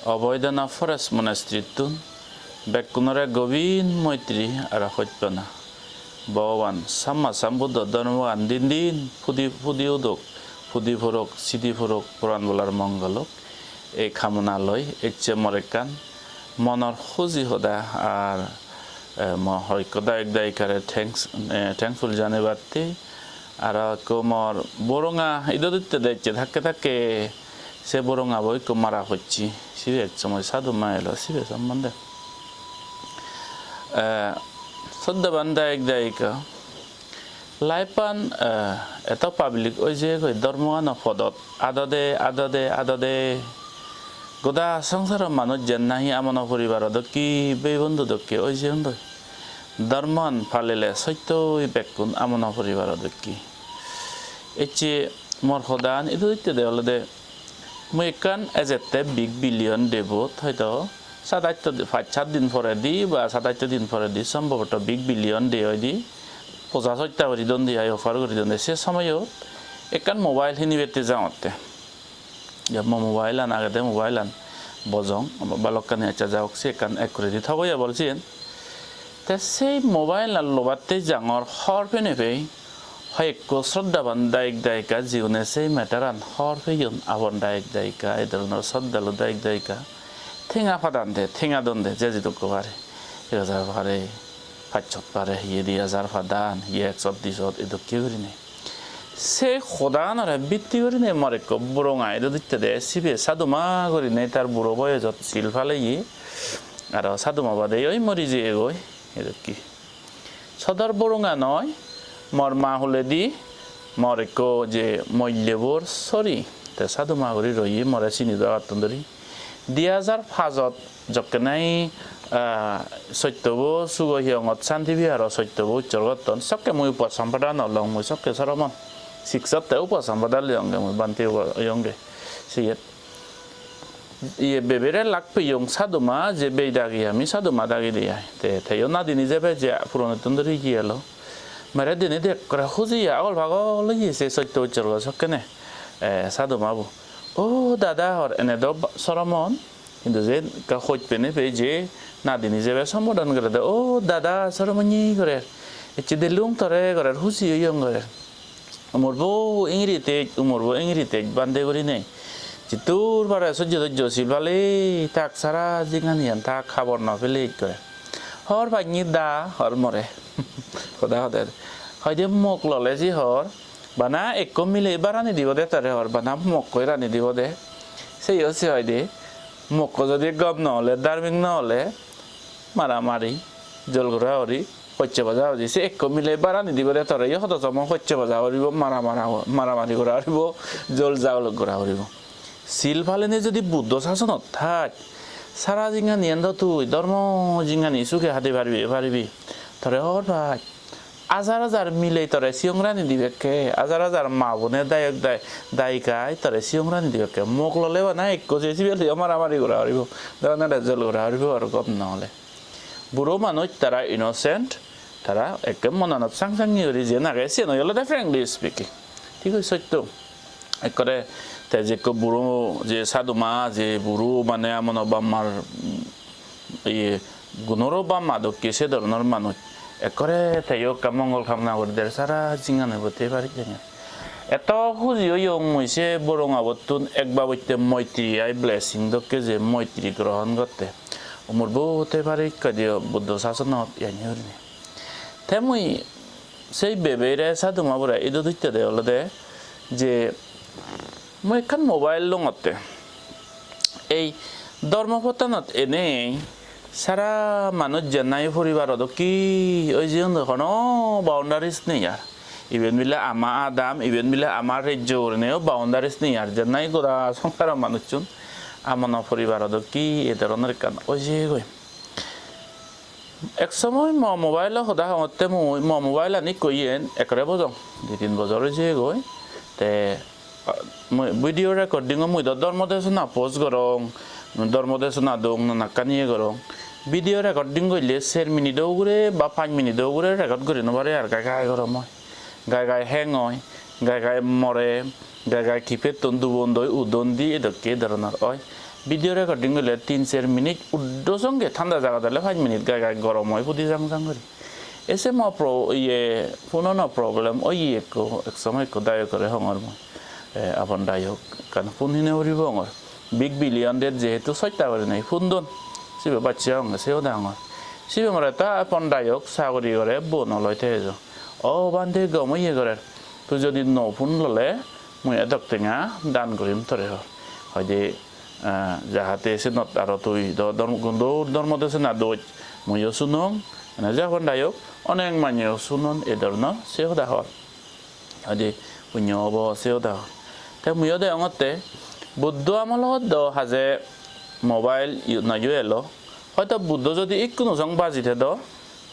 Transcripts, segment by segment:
অবৈধনা forest মনাস্ট্রিতুন বেকুনরে গভীর মৈত্রী আর সত্যনা ভগবান সাম্মা সাম্বুদ্ধ ধর্মবান দিন দিন ফুদি উদক ফুদি ফরক সিদি ফরক পুরাণ বলার মঙ্গলক এই কামনা লয় একচে মরেকান মনৰ খুজি সদা আর হয়কদা একদাইকারে থ্যাঙ্কফুল জানিবাতে আর কোমর বরঙা ইদদিতে দেখছে থাকে থাকে সে বরঙা বই মারা হচ্ছি সিবে এক সময় সাধু মায়েলো সিবে সম্বন্ধে সদ্যা বান্ধা একদাইকা লাইপান এত পাবলিক ওই যে ধর্মগান পদত আদদে গোদা সংসার মানুষ যেন নাহি আমন পরিবার দক্ষি বে বন্ধু দক্ষি ওই যে ধর্মান ফালিলে সত্য বেকুন আমন পরিবার দক্ষি এচে মোর সদান এটো দিতে দে হলে মই একান এজেতে বিগ বিলিয়ন দেবত হয়তো 7-8 দিন পরে দি বা 7-8 দিন পরে দি সম্ভবত বিগ বিলিয়ন দে হয় দি 50-60 করি দন দিয়ে অফার করি দন সে সময়ও একান মোবাইল হিনি বেতে যাওঁতে মোবাইল আন আগতে মোবাইল আন বজং বালকানি আচ্ছা যাওক সে কান এক করে দি থাকো বলছেন তে সেই মোবাইল আর লোবাতে জাঙর হর পেনে পে হয়কো শ্রদ্ধাবান দায়িকা জীবনে সেই মেটারান হর পেয়ন আবন দায়িকা এই ধরনের শ্রদ্ধালু দায়িকা ঠেঙা ফাদান দে ঠেঙা দন দে যে যেটুকু পারে 1000 পারে 500 পারে ইয়ে 2000 ফাদান ইয়ে 120 এদো কি করি নেই সে খোদানরে বৃত্তি করি নেই মরে বরঙা এদো দিতে দে সিবে সাধুমা করি নেই তার বুড়ো বয়সত শিল ফালে ইয়ে আর সাধুমা বাদে ওই মরি যে এগোয় এদো কি সদর বরঙা নয় মর মা হলে দি মরে যে মল্যবর সরি তে সাধুমা করি রই মরে চিনি দেওয়ার তন্দরি 2005 যকে নাই সত্যব সুগহিয়ঙত শান্তি বিহার সত্যব উচ্চরগতন সবকে মই উপসম্পদা নলং মই সবকে সরমন শিক্ষতে উপসম্পদা লিয়ংগে মই বান্তি ইয়ংগে সিয়েত ইয়ে বেবেরে লাগপে ইয়ং সাধুমা যে বেদাগি আমি সাধুমা দাগি দিয়া তে থেয় না দিনি যাবে যে পুরনো তন্দরি গিয়েলো মারে দিনে দেখ করে খুঁজিয়া আগল ভাগল গিয়েছে সত্য উচ্চর্গ সবকে সাধুমাবু ও দাদা হর এনে দ সরমন কিন্তু যে হইত পেনে পে যে না দিনি যাবে সম্বোধন করে দে ও দাদা সরমনি করে এচে দিলুং তরে করে হুসি ইয়ং করে উমরবো ইংরিতে বান্ধে করি নেই যে তোর বারে সহ্য শিলবালে তাক সারা জিঙানিয়ান তাক খাবার না ফেলে করে হর ভাগ্নি দা হর মরে সদা সদা হয়তো মোক ললে যি হর বানা এক মিলে বারানি দিব দে তারে হর বানা মোক কই রানি দিব দে সেই হচ্ছে হয় দে মোক যদি গম নহলে দার্মিক নহলে মারামারি জলঘোরা হরি শস্য বজা হরি সে এক মিলে বারানি দিব দে তারে ইয়ে হতো মোক শস্য বজা হরিব মারামারি করা হরিব জল জাগল করা হরিব শিল ফালেনে যদি বুদ্ধ শাসনত থাক সারা জিঙা নিয়েন্দ তুই ধর্ম জিঙানি সুখে হাতে পারিবি তরে হর ভাই হাজার মিলে তরে সিংরানি দিবে কে হাজার মা বোনে দায়িকায় তরে সিংরানি দিবে কে মোক ললে না এক যে মারামারি করা হরিব জল করা হরিব আর গম নহলে বুড়ো মানুষ তারা ইনোসেন্ট তারা একে মনানত সাংসাঙ্গি হরি যে নাগে সে নইলে ফ্রেঙ্কলি স্পিকিং ঠিক আছে সত্য একরে তে যে বুড়ো যে সাধুমা যে বুড়ো মানে আমন বাম্মার ইয়ে গুণরও বাম্মা দক্ষি সে ধরনের মানুষ একরে তাইও মঙ্গল কামনা করে দেয় সারা জিঙানো বলতে পারি এত খুঁজি ইয়ং মইছে বরঙা বতুন একবার বইতে মৈত্রী আই ব্লেসিং দক্ষে যে মৈত্রী গ্রহণ করতে উমর বলতে পারি কাদিও বুদ্ধ শাসন ইয়ানি হরিনি তাই মুই সেই বেবেরে সাধুমা বলে ইদো দিতে দে হলে দে যে মই এখান মোবাইল লঙতে এই ধর্মপতনত এনেই সারা মানুষ জানাই পরিবার কি ওই যে কোনো বাউন্ডারিজ নেই আর ইভেন বিলে আমার আদাম ইভেন বিলে আমার রাজ্য নেও বাউন্ডারিজ নেই আর জানাই গোড়া সংসার মানুষজন আমার পরিবার কি এ ধরনের কান ওই যে গই এক সময় মোবাইল সদা হতে মোবাইল আনি কইয়েন একরে বজং 2-3 বছর যে গই তে ভিডিও রেকর্ডিং মই ধর্মদেশনা পোস্ট করং ধর্মদেশনা দং নাকানিয়ে করং ভিডিও রেকর্ডিং করলে 4 মিনিটও করে বা 5 মিনিটও করে রেকর্ড করে নবারে আর গায় করো মই গায় হ্যাং হয় গাই গাই মরে গাই গাই কিপে তন্দু বন্ধই উদন দিয়ে এদেরকে ধরনের হয় ভিডিও রেকর্ডিং করলে 3-4 মিনিট উড্ড সঙ্গে ঠান্ডা জায়গা দিলে 5 মিনিট গাই গাই গরম হয় পুদি জাং জাং করি এসে ম পুনো না প্রবলেম ওই এক সময় দায় করে হঙর মই আপন দায়ক কারণ ফোন হিনে উড়িব হঙর বিগ বিলিয়ন ডেট যেহেতু 6টা করে নাই ফোন দন সিবে বাচ্চা হঙ সেও ডাঙর সিবে মরে তা আপন দায়ক চাকরি করে বোন লইতে এজ ও বান্ধে গম করে তুই যদি ন ফোন ললে মই এদক টেঙা দান করিম তরে হয়তো যাহাতে এসে নত আর তুই ধর্মদেশে না দোজ মইও শুনং যখন দায়ক অনেক মানুষ শুনুন এ ধরনের সেও দেখ হয়তো পুণ্য হব সেও দেখ তাই মইও দেওয়াতে বুদ্ধ আমলত দ হাজে মোবাইল নাইও এলো হয়তো বুদ্ধ যদি কোনো সং বাজিতে দ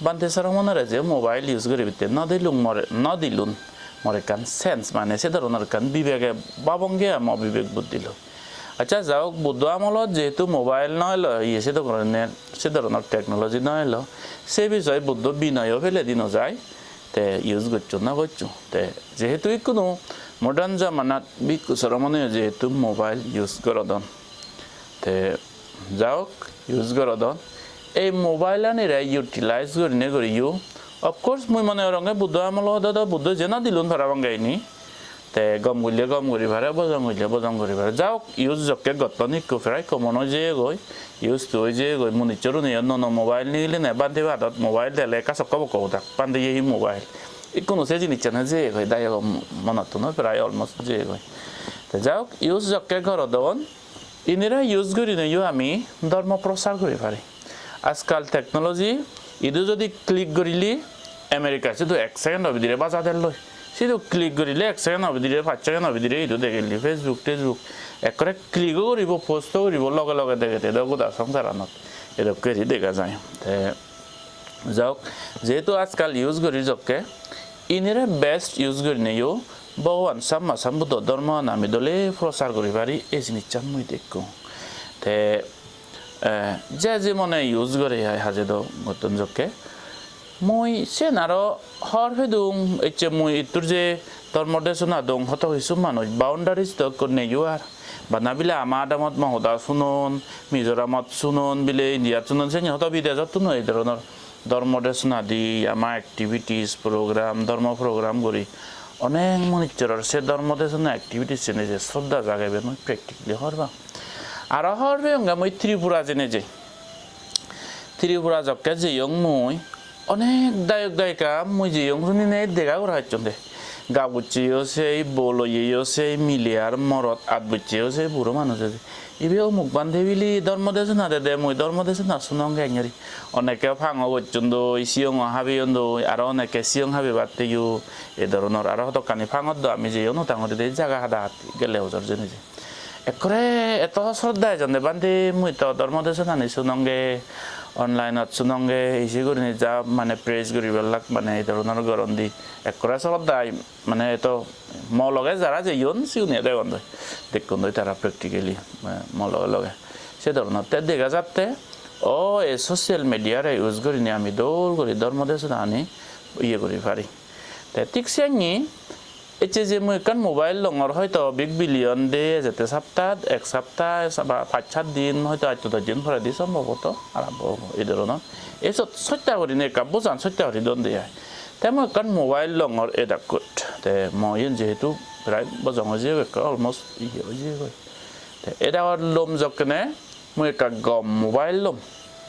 বান্ধে সার মনে যে মোবাইল ইউজ করি বিতে ন দিলুন মরে কান সেন্স মানে সে ধরনের কান বিবেকে বাবঙ্গে বিবেক বুদ্ধি লো আচ্ছা যাওক বুদ্ধ আমলত যেহেতু মোবাইল নইল ইয়ে সে ধরনের টেকনোলজি নইল সে বিষয়ে বুদ্ধ বিনয়ও ফেলে দিন যায় তে ইউজ করছো না করছো তে যেহেতু কোনো মডার্ন জামানাত বিকুসর মনে যেহেতু মোবাইল ইউজ করদন তে যাওক ইউজ করদন এই মোবাইল আনিরা ইউটিলাইজ করি ইউ অফকোর্স মুই মনে রঙে বুদ্ধ আমলত বুদ্ধ যেনা দিলুন ভাড়াবাঙ্গাইনি তে গম গুলি ভাড়া বজং করি ভাড়া যাওক ইউজ জকে গতনি কুফেরাই কমনো যে গই ইউজ তুই যে গই মুনিচরু নিয়ে মোবাইল নিলে না বান্ধে হাতত মোবাইল দিলে কাছক কব কব বান্ধে এই মোবাইল কোনো সে জিনিস না যে গই দায় মনত নয় প্রায় অলমোস্ট যে গই তে যাওক ইউজ জকে ঘর দন ইনেরা ইউজ করি নিও আমি ধর্ম প্রচার করি পারি আজকাল টেকনোলজি ইদু যদি ক্লিক করিলি আমেরিকা শুধু 1 সেকেন্ড অবধি বাজা দেল লয় শুধু ক্লিক করিলে 1 সেকেন্ড অবধি 5 সেকেন্ড অবধি ইদু দেখিলি ফেসবুক একরে ক্লিকও করিব পোস্টও করিব লগে লগে দেখে গোটা সংসারানত এরকম করি দেখা যায় যাওক যেহেতু আজকাল ইউজ করি জকে ইনেরা বেস্ট ইউজ করি নেও ভগবান সাম বুদ্ধ ধর্ম নামি দলে প্রচার করি পারি এই জিনিসটা মুই দেখো তে যে মনে ইউজ করে হাজে দো নতুন জকে মই সেন আরো হর ফেদুং এচে মই ইতুর যে ধর্মদেশনা দং হত হইসু মানুষ বাউন্ডারিজ তো করনে ইউয়ার বানাবিলে আমার দামত মহদা শুনুন মিজোরামত শুনুন বিলে ইন্ডিয়া শুনুন সে হত বিদেশত তো এই ধরনের ধর্মদেশনা দি আমার অ্যাক্টিভিটিস প্রোগ্রাম ধর্ম প্রোগ্রাম করি অনেক মনিচরের সে ধর্মদেশনা অ্যাক্টিভিটিস জেনে যে শ্রদ্ধা জাগাইবে মই প্র্যাকটিক্যালি হরবা আর হরবে মই ত্রিপুরা জেনে যাই ত্রিপুরা জকে যে মই অনেক দায়ক দায়িকা মুই যে শুনি নেই দেখা করা হচ্ছেন দে গা বুঝছেও সেই বলইয়েও সেই মিলিয়ার মরত আত বুঝছেও সেই বুড়ো মানুষ আছে ইবেও মুখ বান্ধে বিলি ধর্মদেশ না দে মুই ধর্মদেশ না শুনং গাইঙারি অনেকে ফাঙো বচ্চন দই সিয়ং হাবিয়ন দই আর অনেকে সিয়ং হাবি বাড়তে ইউ এ ধরনের আর হতো কানি ফাঙত দ আমি যেও নতাঙতে দে জায়গা হাদা হাতি গেলে হজর জেনে যে একরে এত শ্রদ্ধা জানে বান্ধে মুই তো ধর্মদেশ না নি শুনংগে অনলাইনত শুনংগে ইসি করি যা মানে প্রেস করিবেলাক মানে এই ধরনের গরম দি একরা শ্রদ্ধাই মানে এত ম লগে যারা যে ইয়ন সিউনিয়া দেখুন দেখুন তারা প্র্যাকটিক্যালি ম লগে সে ধরনের তে দেখা যাতে ও এই সোশ্যাল মিডিয়ারে ইউজ করি নি আমি দৌড় করি ধর্মদেশ আনি ইয়ে করি পারি তে ঠিক সেঙ্গি এতে যে মই কান মোবাইল লঙর হয়তো বিগ বিলিয়ন দে যেতে সপ্তাহ 1 সপ্তাহ বা 5-7 দিন হয়তো 8 দিন পরে দি সম্ভবত আরম্ভ এই ধরনের এসব সত্যা করি নে কাব্য জান সত্যা করি দন দিয়ে তাই মই কান মোবাইল লঙর এটা কুট তে মই যেহেতু প্রায় বজং যে অলমোস্ট ইয়ে যে কই তে এটা লম জকনে মই কা গম মোবাইল লম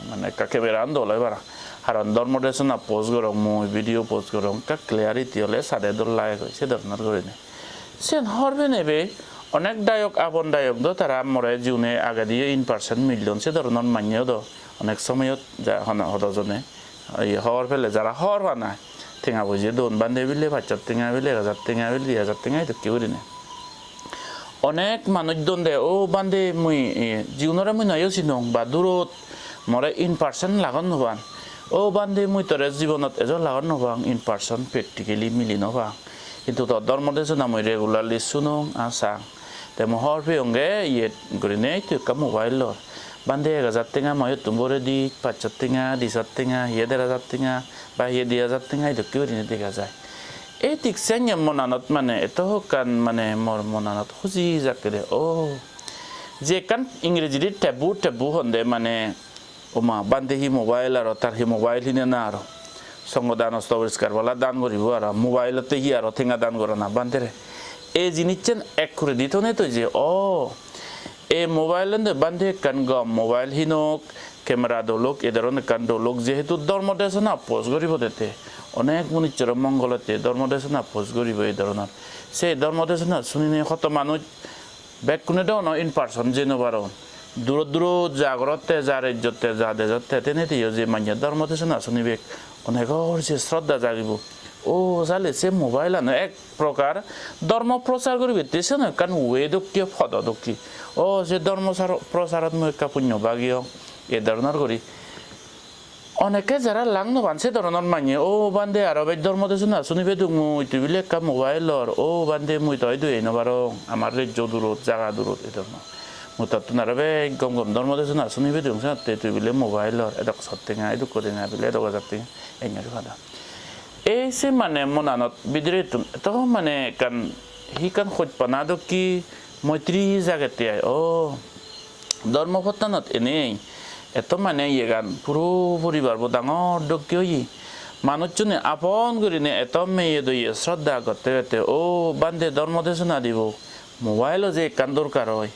মানে কা ক্যামেরা আন্দোলাই বারা হারন ধর্মদেশনা পোস্ট করং মই ভিডিও পোস্ট করং কা ক্লিয়ারিটি হলে সাদে দল লাইক হইছে ধরনের করে নে সেন হরবে নেবে অনেক দায়ক আপন দায়ক দো তারা মরে জিউনে আগে দিয়ে ইন পার্সন মিলিয়ন সে ধরনের মানিও দো অনেক সময়ত যা হদজনে এই হর ফেলে যারা হর বানায় টেঙা বুঝিয়ে দোন বান্ধে বিলে বাচ্চার টেঙা বিলে 1000 টেঙা বিলে 1000 টেঙাই তো কেউ নে অনেক মানুষ দন দে ও বান্ধে মুই জিউনরে মুই নয়ও চিনং বা দূরত মরে ইন পার্সন লাগন নবান ও বান্ধে মুই তোরে জীবনত এজন লাগন নবাং ইন পার্সন প্র্যাকটিক্যালি মিলি নবাং কিন্তু তোর ধর্মদেশ না মই রেগুলারলি শুনং আসা তে মহর ফেঙ্গে ইয়ে করি নেই তুই কা মোবাইল বান্ধে 1000 টেঙা মই তুমরে দি 500 টেঙা 1000 টেঙা 1000 টেঙা বা 1000 টেঙা এটা কেউ দেখা যায় এই tiksenye monanot mane eto kan mane mor monanot khuji jakere o je kan ingreji di tabu honde mane oma bande hi mobile aro tar hi mobile hine na aro সংগদান অস্তবরিষ্কার বলা দান করিব আর মোবাইলতে হি আর থিঙ্গা দান করো না বান্ধে এই জিনিসছেন এক করে দিত না তো যে ও এই মোবাইল বান্ধে কান গম মোবাইল হিনক ক্যামেরা দোলক এ ধরনের কান দোলক যেহেতু ধর্মদেশ না পোস্ট করিব দেতে অনেক মনিচর মঙ্গলতে ধর্মদেশ না পোস্ট করিব এই ধরনের সেই ধর্মদেশ না শুনি কত মানুষ ব্যাক কোনে দাও না ইন পার্সন যেন বারো দূর দূর জাগরতে যার ইজ্জতে যা দেজতে তেনে দিও যে মান্য ধর্মদেশ না শুনিবে অনেক যে শ্রদ্ধা জাগিব ও জালে সে মোবাইল আনো এক প্রকার ধর্ম প্রচার করিবে দেশে না কারণ ওয়ে দুঃখী ফদ দুঃখী ও যে ধর্ম প্রচারত মই একটা পুণ্য বাগিও এ ধরনের করি অনেকে যারা লাংনো বানছে ধরনের মানিয়ে ও বান্ধে আর ধর্ম দেশে না শুনিবে দুঃখ মুই তুই বিলে একটা মোবাইলর ও বান্ধে মুই তই দুই নবারো আমার রাজ্য দূরত জায়গা দূরত এই ধরনের মুতাত নারবে গম গম ধর্ম দেশে না শুনিবে দুঃখ তুই বিলে মোবাইলর এদক সত্যেঙা এদক করেঙা বিলে এদক যাতে এঙারি ভাদা এই সে মানে মনানত বিদ্রে তো মানে কান হি কান খোঁজ পানাদো কি মৈত্রী জাগাতে ও ধর্মপত্তানত এনেই এত মানে ইয়ে গান পুরো পরিবার ডাঙর দক্কি হই মানুষজনে আপন করিনে এত মেয়ে দইয়ে শ্রদ্ধা করতে করতে ও বান্ধে ধর্মদেশনা দিব মোবাইলও যে কান দরকার হয়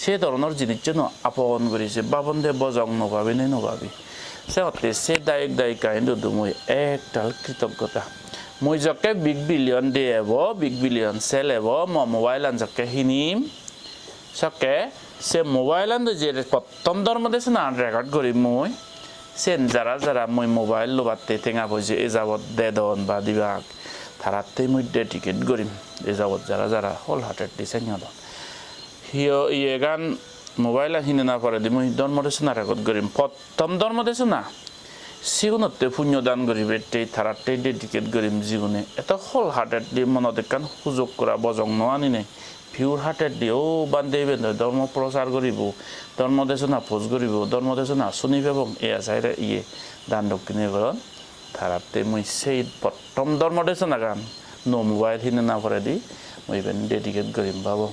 সে ধরনের জিনিস জন্য আপন করেছে বাবন্দে বজং নভাবি নেই নভাবি সেতে সে দায়িকা কিন্তু মই একটাল কৃতজ্ঞতা মই যকে বিগ বিলিয়ন দেব বিগ বিলিয়ন সেল হব মোবাইল আন যকে হিনিম সকে সে মোবাইল আন যে প্রথম ধর্মদেশ না রেকর্ড করি মই সেন যারা যারা মই মোবাইল লোবাতে টেঙা বসে এ যাবত দেদন বা দিবাক তারাতে মই ডেডিকেট করিম এ যাবত যারা যারা হোল হার্টেড দিছে হিও ইয়ে গান মোবাইল হিনে না পরে দি মই ধর্মদেশ না রেকর্ড করিম প্রথম ধর্মদেশ না সিগুণতে পুণ্য দান করিবে টেই থারাতে ডেডিকেট করিম জীবনে এটা হোল হার্টেড দি মনত কান সুযোগ করা বজং নোয়ানি নেই পিওর হার্টেড দি ও বান্ধে ধর্ম প্রচার করিব ধর্মদেশ না পোজ করিব ধর্মদেশ না শুনিব এবং এ আসাইরে ইয়ে দান দক্ষিণে করন থারাতে মই সেই প্রথম ধর্মদেশ না গান নো মোবাইল হিনে না পরে দি মই ডেডিকেট করিম ভাবো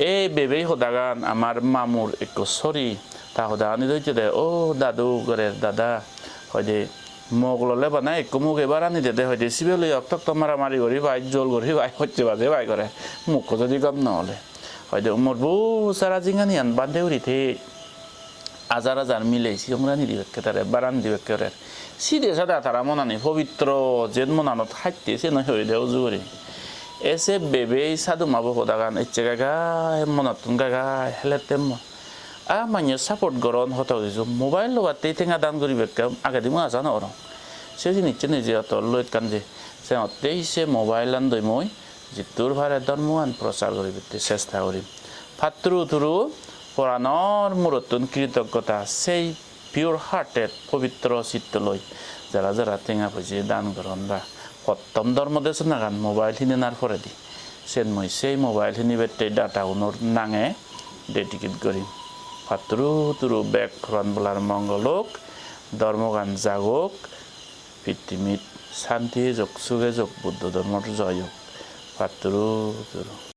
এই বেবেই সদাগান আমার মামুর একটু সরি তা সদাগানি ধরছে দে ও দাদু করে দাদা হয় দে মোক ললে বানাই একটু মোক এবার আনি দে হয় দে সিবেলি অক্টক তো মারামারি করি ভাই জল করি ভাই হচ্ছে বাজে ভাই করে মুখ যদি কম নহলে হয় দে মোর বউ সারা জিঙ্গানি আন বান্ধে উড়িতে হাজার হাজার মিলে সিমরানি দিবে কেতারে বারান দিবে কেরে সিদে সাদা তারা মনানি পবিত্র যেন মনানত খাইতে সে নয় হয়ে দেও জুরি এসে বেবে সাধু মাবো সদাগান ইচ্ছে গাগাই মনাতুন গাগাই হেলেতে মানে সাপোর্ট গরন হতে হয়েছে মোবাইল লোবাতে টেঙা দান করিবে আগে দিমো আসানো ওর সে জিনিসছে নিজে অত লইত কান যে সেতেই সে মোবাইল আন দই মই যে তোর ভারে ধর্ম আন প্রচার করিবে চেষ্টা করিম ফাত্রু থুরু পরাণর মূরতুন কৃতজ্ঞতা সেই পিওর হার্টেড পবিত্র চিত্ত লই যারা যারা টেঙা পয়সে দান করন বা প্রথম ধর্মদেশ নাগান মোবাইল হিনে নার পরে দি সেন মই সেই মোবাইল হিনি বেটে ডাটা উনোর নাঙে ডেডিকেট করিম ফাত্রু তুরু ব্যাগ খরান বলার মঙ্গলক ধর্মগান জাগক পৃথিবীত শান্তি যোগ সুগে যোগ বুদ্ধ ধর্মর জয় হোক ফাত্রু তুরু